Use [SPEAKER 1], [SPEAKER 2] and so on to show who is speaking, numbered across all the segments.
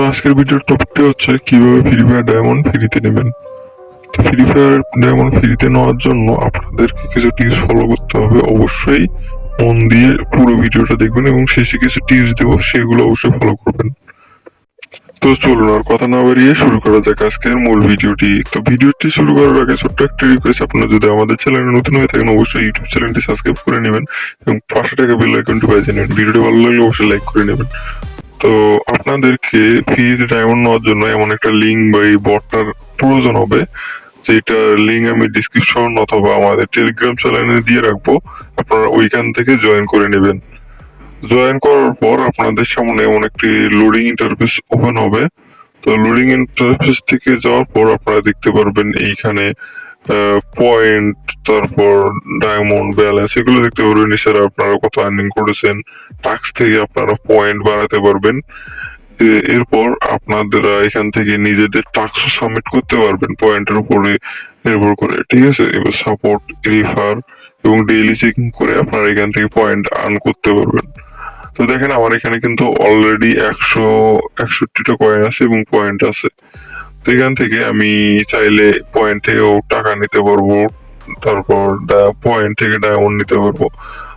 [SPEAKER 1] আজকের ভিডিওর টপিকটা হচ্ছে কিভাবে ফ্রি ফায়ার ডায়মন্ড ফ্রিতে নেবেন। তো ফ্রি ফায়ার ডায়মন্ড ফ্রিতে নেওয়ার জন্য আপনাদেরকে কিছু টিপস ফলো করতে হবে। অবশ্যই মন দিয়ে পুরো ভিডিওটা দেখবেন এবং শেষে কিছু টিপস দেবো, সেগুলো অবশ্যই ফলো করবেন। তো চলুন আর কথা না বাড়িয়ে শুরু করা যাক আজকের মূল ভিডিওটি। তো ভিডিওটি শুরু করার আগে ছোট্ট একটা রিকোয়েস্ট, আপনারা যদি আমাদের চ্যানেলে নতুন হয়ে থাকেন অবশ্যই ইউটিউব চ্যানেলটি সাবস্ক্রাইব করে নেবেন এবং পাশে থাকা বেল আইকনটি বাজিয়ে নেবেন। ভিডিওটি ভালো লাগলে অবশ্যই লাইক করে নেবেন। তো আপনাদেরকে ফ্রিতে ডায়মন্ড নেওয়ার জন্য এমন একটা লিঙ্ক বা এই বটটার প্রয়োজন হবে, যেটা লিঙ্ক আমি ডিসক্রিপশন অথবা আমাদের টেলিগ্রাম চ্যানেলে দিয়ে রাখবো। আপনারা ওইখান থেকে জয়েন করে নেবেন। জয়েন করার পর আপনাদের সামনে এমন একটি লোডিং ইন্টারফেস ওপেন হবে। তো লোডিং ইন্টারফেস থেকে যাওয়ার পর আপনারা দেখতে পারবেন এইখানে পয়েন্ট, তারপর ডায়মন্ড ব্যালেন্স, এগুলো দেখতে পারবেন। এছাড়া আপনারা কত আর্নিং করেছেন, টাস্ক থেকে আপনারা পয়েন্ট বাড়াতে পারবেন। এরপর আপনারা এখান থেকে নিজেদের টাস্ক সাবমিট করতে পারবেন পয়েন্টের উপরে নির্ভর করে, ঠিক আছে। এবার সাপোর্ট, রিফার এবং ডেইলি চেকিং করে আপনারা এখান থেকে পয়েন্ট আর্ন করতে পারবেন। তো দেখেন আমার এখানে কিন্তু অলরেডি 161টা কয়েন আছে এবং পয়েন্ট আছে। তো এখান থেকে আমি চাইলে পয়েন্ট থেকেও টাকা নিতে পারবো, তারপর পয়েন্ট থেকে ডায়মন্ড নিতে পারবো।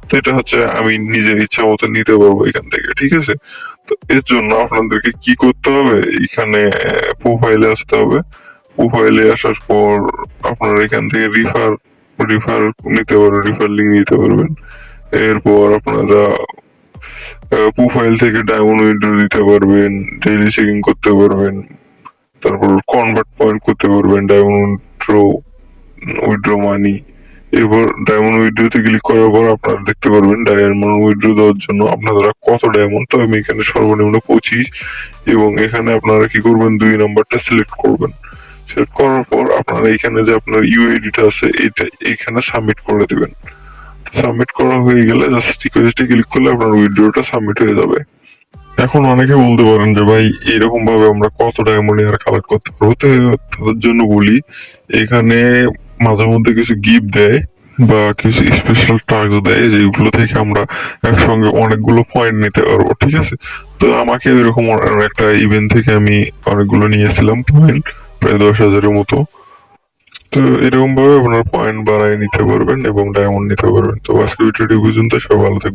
[SPEAKER 1] তো এটা হচ্ছে আমি নিজের ইচ্ছা মতো নিতে পারবো এখান থেকে, ঠিক আছে। তো এর জন্য আপনাদেরকে কি করতে হবে, এখানে প্রোফাইলে আসতে হবে। প্রোফাইলে আসার পর আপনারা এখান থেকে রিফার রিফার নিতে পারবেন, রিফার লিঙ্ক নিতে পারবেন। এরপর আপনারা প্রোফাইল থেকে ডায়মন্ড উইন্ডো দিতে পারবেন, ডেইলি চেকিং করতে পারবেন, তারপর কনভার্ট পয়েন্ট করতে পারবেন, ডায়মন্ড উইথড্র মানি। এরপর ডায়মন্ড উইথড্রোতে ক্লিক করার পর আপনারা দেখতে পারবেন ডায়মন্ড উইথড্র দেওয়ার জন্য আপনারা কত ডায়মন্ড। তো আমি এখানে সর্বনিম্ন 25, এবং এখানে আপনারা কি করবেন, 2 নাম্বারটা সিলেক্ট করবেন। সিলেক্ট করার পর আপনারা এখানে যে আপনার ইউআইডিটা আছে এইটা এখানে সাবমিট করে দিবেন। সাবমিট করা হয়ে গেলে জাস্ট রিকোয়েস্টে ক্লিক করলে আপনার উইথড্রটা সাবমিট হয়ে যাবে। এখন অনেকে বলতে পারেন যে ভাই এরকম ভাবে আমরা কত ডায়মন্ড আর কালেক্ট করতে পারবো। তো তাদের জন্য বলি, এখানে মাঝে মধ্যে কিছু গিফট দেয় বা কিছু স্পেশাল টাস্ক দেয়, যেগুলো থেকে আমরা একসঙ্গে অনেকগুলো পয়েন্ট নিতে পারবো, ঠিক আছে। তো আমাকে এরকম একটা ইভেন্ট থেকে আমি অনেকগুলো নিয়েছিলাম পয়েন্ট, প্রায় 10,000-এর মতো। তো এরকম ভাবে আপনার পয়েন্ট বাড়ায় নিতে পারবেন এবং ডায়মন্ড নিতে পারবেন। তো আজকে ভিডিওটি পর্যন্ত, সবাই ভালো থাকবেন।